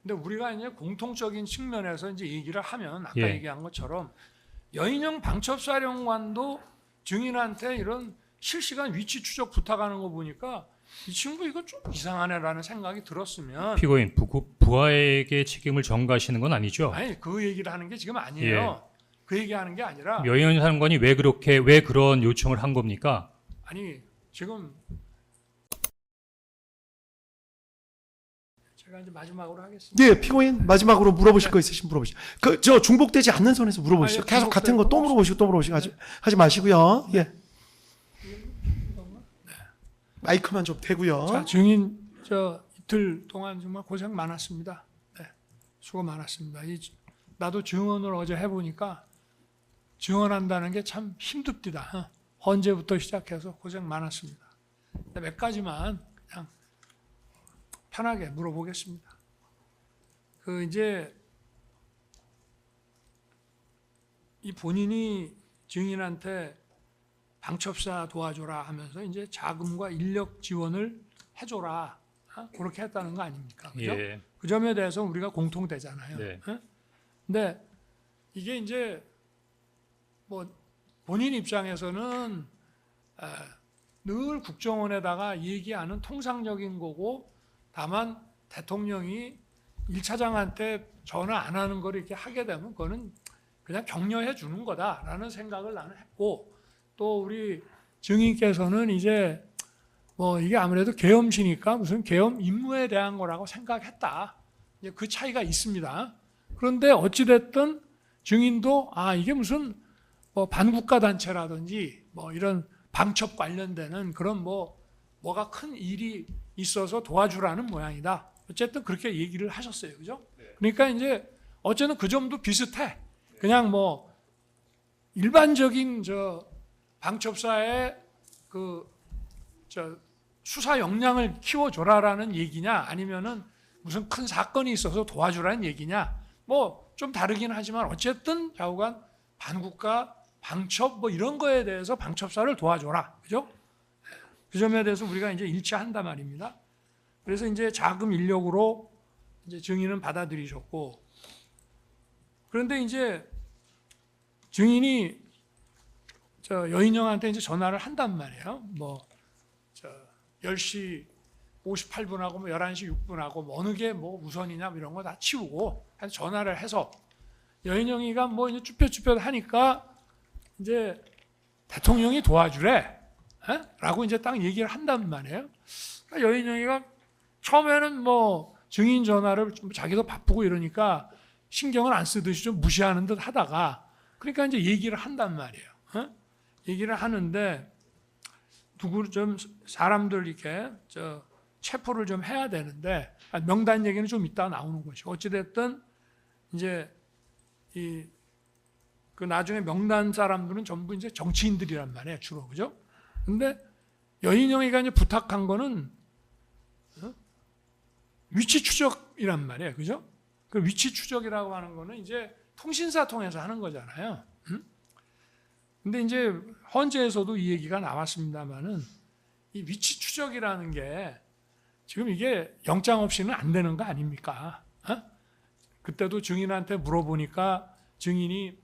근데 우리가 이제 공통적인 측면에서 이제 얘기를 하면 아까 예. 얘기한 것처럼 여인영 방첩사령관도 증인한테 이런 실시간 위치 추적 부탁하는 거 보니까 이 친구 이거 좀 이상하네라는 생각이 들었으면 피고인 부하에게 책임을 전가하시는 건 아니죠? 아니 그 얘기를 하는 게 지금 아니에요. 그 얘기하는 게 아니라 여인 사령관이 왜 그런 요청을 한 겁니까? 아니 지금 제가 이제 마지막으로 하겠습니다. 예, 피고인 마지막으로 물어보실 거 있으시면 물어보시죠. 저 중복되지 않는 선에서 물어보시죠. 아, 예, 계속 같은 거 또 중복되고 물어보시고 하지 마시고요. 예. 마이크만 좀 대고요. 자, 증인 이틀 동안 정말 고생 많았습니다. 네, 수고 많았습니다. 나도 증언을 어제 해보니까 증언한다는 게 참 힘듭니다. 헌재부터 시작해서 고생 많았습니다. 몇 가지만 그냥 편하게 물어보겠습니다. 이제 이 본인이 증인한테 방첩사 도와줘라 하면서 이제 자금과 인력 지원을 해줘라 그렇게 했다는 거 아닙니까? 그죠? 예. 그 점에 대해서 우리가 공통되잖아요. 네. 근데 이게 이제 뭐 본인 입장에서는 늘 국정원에다가 얘기하는 통상적인 거고 다만 대통령이 1차장한테 전화 안 하는 걸 이렇게 하게 되면 그거는 그냥 격려해 주는 거다라는 생각을 나는 했고 또 우리 증인께서는 이제 뭐 이게 아무래도 계엄시니까 무슨 계엄 임무에 대한 거라고 생각했다. 이제 그 차이가 있습니다. 그런데 어찌됐든 증인도 이게 무슨 뭐 반국가 단체라든지 뭐 이런 방첩 관련되는 그런 뭐가 큰 일이 있어서 도와주라는 모양이다. 어쨌든 그렇게 얘기를 하셨어요. 그죠? 그러니까 이제 어쨌든 그 점도 비슷해. 그냥 뭐 일반적인 방첩사의 수사 역량을 키워줘라라는 얘기냐 아니면은 무슨 큰 사건이 있어서 도와주라는 얘기냐 뭐 좀 다르긴 하지만 어쨌든 좌우간 반국가 방첩 뭐 이런 거에 대해서 방첩사를 도와줘라. 그죠? 그 점에 대해서 우리가 이제 일치한단 말입니다. 그래서 이제 자금 인력으로 이제 증인은 받아들이셨고 그런데 이제 증인이 여인영한테 이제 전화를 한단 말이에요. 10시 58분하고 11시 6분하고 어느 게 우선이냐 이런 거 다 치우고 전화를 해서 여인영이가 이제 쭈뼛쭈뼛 하니까 이제 대통령이 도와주래. 라고 이제 딱 얘기를 한단 말이에요. 그러니까 여인영이가 처음에는 증인 전화를 좀 자기도 바쁘고 이러니까 신경을 안 쓰듯이 좀 무시하는 듯 하다가 그러니까 이제 얘기를 한단 말이에요. 얘기를 하는데 누구 좀 사람들 이렇게 체포를 좀 해야 되는데 명단 얘기는 좀 이따 나오는 것이 어찌됐든 이제 그 나중에 명단 사람들은 전부 이제 정치인들이란 말이에요 주로 그죠? 근데 여인영이가 이제 부탁한 거는 위치 추적이란 말이에요 그죠? 그 위치 추적이라고 하는 거는 이제 통신사 통해서 하는 거잖아요. 근데 이제 헌재에서도 이 얘기가 나왔습니다만은 이 위치 추적이라는 게 지금 이게 영장 없이는 안 되는 거 아닙니까? 그때도 증인한테 물어보니까 증인이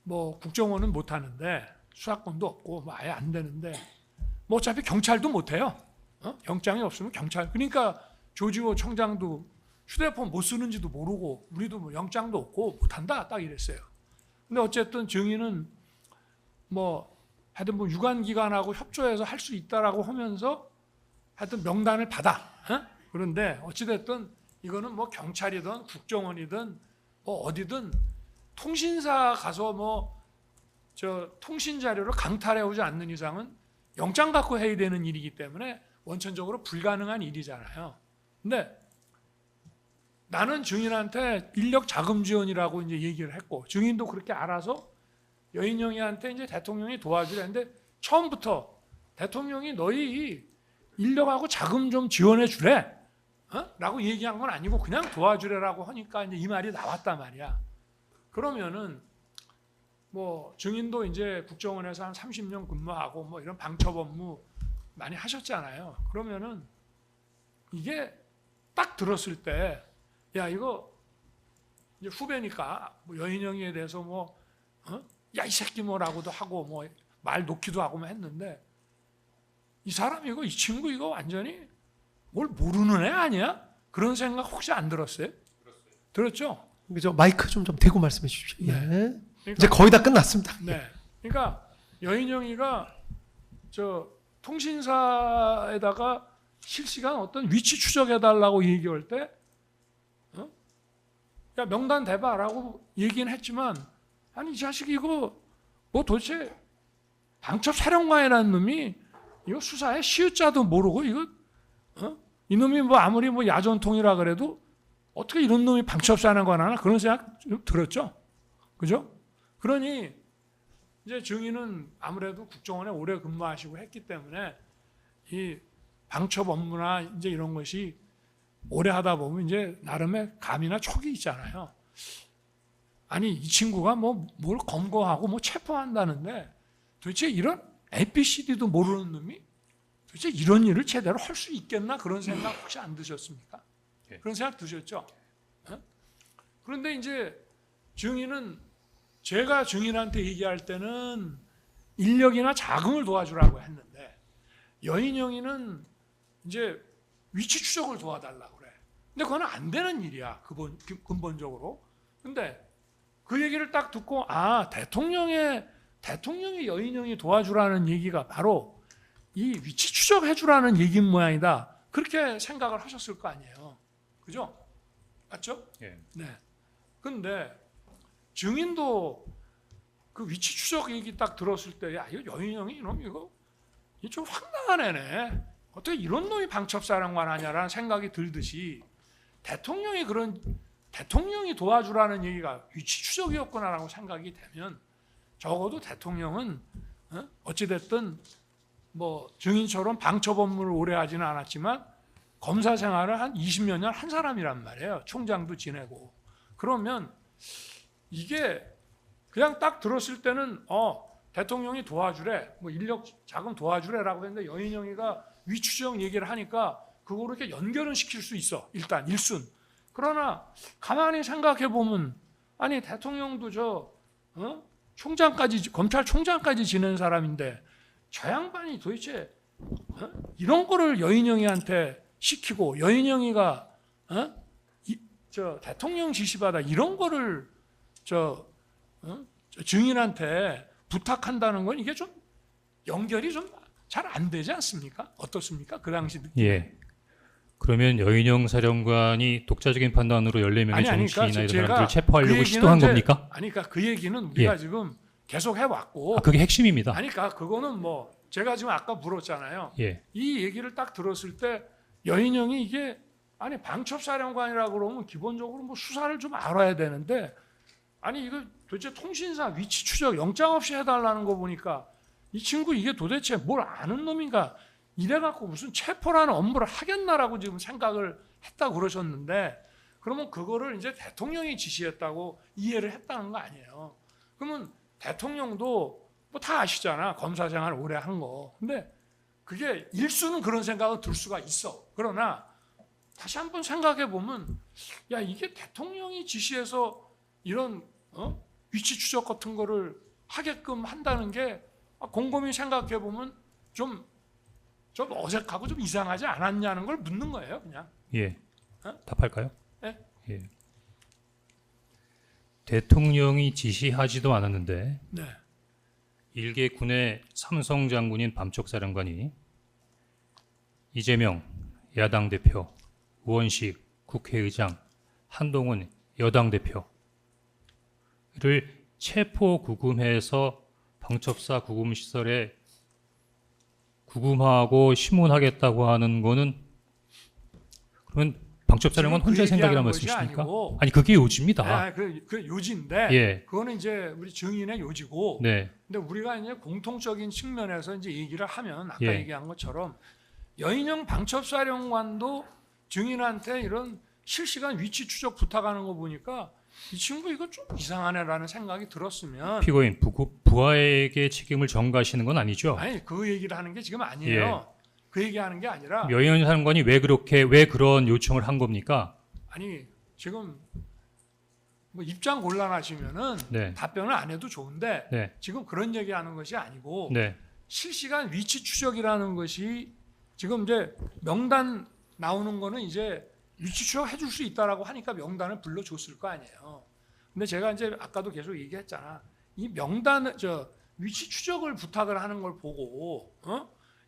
국정원은 못 하는데 수사권도 없고 아예 안 되는데 어차피 경찰도 못 해요. 영장이 없으면 경찰. 그러니까 조지호 청장도 휴대폰 못 쓰는지도 모르고 우리도 영장도 없고 못 한다 딱 이랬어요. 근데 어쨌든 증인은 하여튼 유관기관하고 협조해서 할 수 있다라고 하면서 하여튼 명단을 받아. 그런데 어찌됐든 이거는 경찰이든 국정원이든 어디든 통신사 가서 통신 자료를 강탈해 오지 않는 이상은 영장 갖고 해야 되는 일이기 때문에 원천적으로 불가능한 일이잖아요. 근데 나는 증인한테 인력 자금 지원이라고 이제 얘기를 했고 증인도 그렇게 알아서 여인영이한테 이제 대통령이 도와주려는데 처음부터 대통령이 너희 인력하고 자금 좀 지원해 주래. 라고 얘기한 건 아니고 그냥 도와주래라고 하니까 이제 이 말이 나왔단 말이야. 그러면은 증인도 이제 국정원에서 한 30년 근무하고 이런 방첩 업무 많이 하셨잖아요. 그러면은 이게 딱 들었을 때 야 이거 이제 후배니까 뭐 여인영에 대해서 뭐 야 이 새끼 뭐라고도 하고 뭐 말 놓기도 하고 뭐 했는데 이 사람 이거 이 친구 이거 완전히 뭘 모르는 애 아니야? 그런 생각 혹시 안 들었어요? 들었죠? 그죠? 마이크 좀 대고 말씀해 주십시오. 예. 그러니까, 이제 거의 다 끝났습니다. 네. 그러니까 여인영이가 저 통신사에다가 실시간 어떤 위치 추적해달라고 얘기할 때, 야 명단 대봐라고 얘기는 했지만, 아니 이 자식이 이거 뭐 도대체 방첩 사령관이라는 놈이 이거 수사에 시읒자도 모르고 이거 이놈이 뭐 아무리 뭐 야전통이라 그래도 어떻게 이런 놈이 방첩 사령관 하나 그런 생각 좀 들었죠, 그죠? 그러니 이제 증인은 아무래도 국정원에 오래 근무하시고 했기 때문에 이 방첩 업무나 이제 이런 것이 오래 하다 보면 이제 나름의 감이나 촉이 있잖아요. 아니 이 친구가 뭐 뭘 검거하고 뭐 체포한다는데 도대체 이런 ABCD도 모르는 놈이 도대체 이런 일을 제대로 할 수 있겠나 그런 생각 혹시 안 드셨습니까? 예. 그런 생각 드셨죠? 그런데 이제 증인은 제가 증인한테 얘기할 때는 인력이나 자금을 도와주라고 했는데 여인영이는 이제 위치 추적을 도와달라고 그래. 근데 그건 안 되는 일이야 근본적으로. 근데 그 얘기를 딱 듣고 대통령이 여인영이 도와주라는 얘기가 바로 이 위치 추적해주라는 얘기인 모양이다. 그렇게 생각을 하셨을 거 아니에요. 그죠? 맞죠? 예. 네. 근데 증인도 그 위치 추적 얘기 딱 들었을 때, 야, 이거 여인영이 이놈 이거 좀 황당한 애네. 어떻게 이런 놈이 방첩사령관 하냐라는 생각이 들듯이 대통령이 도와주라는 얘기가 위치 추적이었구나라고 생각이 되면 적어도 대통령은 어찌됐든 뭐 증인처럼 방첩 업무를 오래 하지는 않았지만 검사 생활을 한 20몇 년 한 사람이란 말이에요. 총장도 지내고. 그러면 이게 그냥 딱 들었을 때는 대통령이 도와주래, 뭐 인력 자금 도와주래라고 했는데 여인영이가 위추적 얘기를 하니까 그거를 이렇게 연결은 시킬 수 있어. 일단 일순. 그러나 가만히 생각해 보면 아니 대통령도 총장까지 검찰총장까지 지낸 사람인데 저 양반이 도대체 이런 거를 여인영이한테 시키고 여인영이가 대통령 지시받아 이런 거를 증인한테 부탁한다는 건 이게 좀 연결이 좀 잘 안 되지 않습니까? 어떻습니까? 그 당시 느낌. 예. 그러면 여인영 사령관이 독자적인 판단으로 14명의 정치인이나 이런 사람들을 체포하려고 시도한 겁니까? 아니, 그러니까 그 얘기는 우리가 예. 지금 계속 해왔고. 그게 핵심입니다. 아니, 그러니까 그거는 뭐 제가 지금 아까 물었잖아요. 예. 이 얘기를 딱 들었을 때 여인영이 이게 아니 방첩사령관이라고 그러면 기본적으로 뭐 수사를 좀 알아야 되는데 아니 이거 도대체 통신사 위치 추적 영장 없이 해달라는 거 보니까 이 친구 이게 도대체 뭘 아는 놈인가 이래갖고 무슨 체포라는 업무를 하겠나라고 지금 생각을 했다고 그러셨는데 그러면 그거를 이제 대통령이 지시했다고 이해를 했다는 거 아니에요. 그러면 대통령도 뭐 다 아시잖아. 검사 생활 오래 한 거. 근데 그게 일수는 그런 생각은 들 수가 있어. 그러나 다시 한번 생각해 보면 야 이게 대통령이 지시해서 이런 위치 추적 같은 거를 하게끔 한다는 게 곰곰이 생각해 보면 좀 어색하고 좀 이상하지 않았냐는 걸 묻는 거예요, 그냥. 예. 답할까요? 네. 예. 대통령이 지시하지도 않았는데 네. 일개 군의 삼성 장군인 밤촉사령관이 이재명 야당 대표, 우원식 국회의장, 한동훈 여당 대표를 체포 구금해서 방첩사 구금시설에 구금하고 심문하겠다고 하는 거는 그러면 방첩사령관 혼자 그 생각이란 얘기하는 것이 말씀이십니까? 아니고, 아니 그게 요지입니다. 그 요지인데 예. 그거는 이제 우리 증인의 요지고. 네. 근데 우리가 이제 공통적인 측면에서 이제 얘기를 하면 아까 예. 얘기한 것처럼 여인영 방첩사령관도 증인한테 이런 실시간 위치 추적 부탁하는 거 보니까 이 친구 이거 좀 이상하네라는 생각이 들었으면 피고인 부하에게 책임을 전가하시는 건 아니죠? 아니 그 얘기를 하는 게 지금 아니에요. 그 얘기하는 게 아니라 여인영 사령관이 왜 그런 요청을 한 겁니까? 아니 지금 뭐 입장 곤란하시면은 네. 답변을 안 해도 좋은데 네. 지금 그런 얘기하는 것이 아니고 네. 실시간 위치 추적이라는 것이 지금 이제 명단 나오는 거는 이제 위치 추적 해줄 수 있다라고 하니까 명단을 불러줬을 거 아니에요. 근데 제가 이제 아까도 계속 얘기했잖아. 이 명단 위치 추적을 부탁을 하는 걸 보고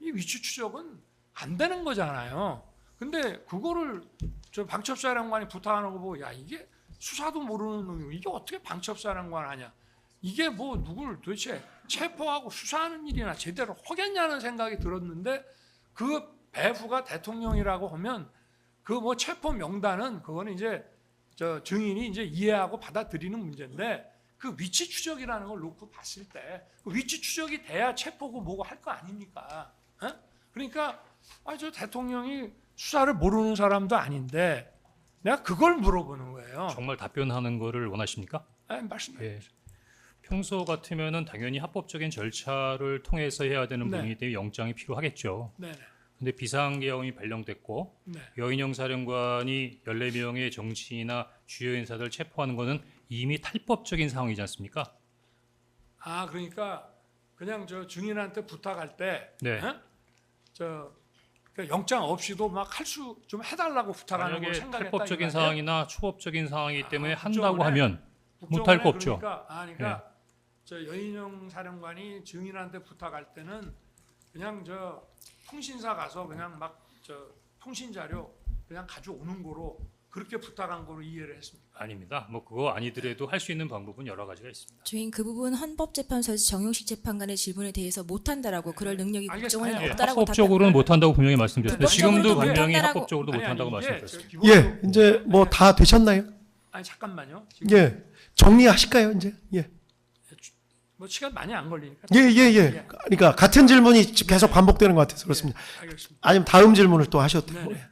이 위치 추적은 안 되는 거잖아요. 근데 그거를 방첩사령관이 부탁하는 거 보고 야 이게 수사도 모르는 놈이고 이게 어떻게 방첩사령관 하냐. 이게 뭐 누굴 도대체 체포하고 수사하는 일이나 제대로 하겠냐는 생각이 들었는데 그 배후가 대통령이라고 하면 그 뭐 체포 명단은 그거는 이제 증인이 이제 이해하고 받아들이는 문제인데 그 위치 추적이라는 걸 놓고 봤을 때 그 위치 추적이 돼야 체포고 뭐고 할 거 아닙니까? 그러니까 저 대통령이 수사를 모르는 사람도 아닌데 내가 그걸 물어보는 거예요. 정말 답변하는 거를 원하십니까? 말씀해. 예. 평소 같으면은 당연히 합법적인 절차를 통해서 해야 되는 네. 부분이 때문에 영장이 필요하겠죠. 네네. 근데 비상계엄이 발령됐고 네. 여인영 사령관이 14명의 정치인이나 주요 인사들 체포하는 것은 이미 탈법적인 상황이지 않습니까? 그러니까 그냥 증인한테 부탁할 때 네. 그러니까 영장 없이도 막 할 수 좀 해달라고 부탁하는 걸 만약에 생각했다. 탈법적인 상황이나 초법적인 상황이기 때문에 국정원에 한다고 하면 못할 거 없죠. 그러니까 여인영 사령관이 증인한테 부탁할 때는 그냥 통신사 가서 그냥 막 통신 자료 그냥 가져오는 거로 그렇게 부탁한 거로 이해를 했습니다. 아닙니다. 뭐 그거 아니더라도 할 수 있는 방법은 여러 가지가 있습니다. 주인 그 부분 헌법재판소에서 정용식 재판관의 질문에 대해서 못한다라고 그럴 능력이 알겠습니다. 국정원에 예, 없다라고 합법적으로는 못한다고 분명히 말씀드렸습니다. 지금도 합법적으로도 분명히 못한다라고- 합법적으로도 못한다고 말씀드렸습니다. 예, 이제 뭐 다 되셨나요? 아니 잠깐만요. 지금 예, 정리하실까요, 이제? 예, 뭐 시간 많이 안 걸리니까. 예. 그러니까 같은 질문이 계속 반복되는 것 같아서 그렇습니다. 알겠습니다. 아니면 다음 질문을 또 하셔도 되고. 네네.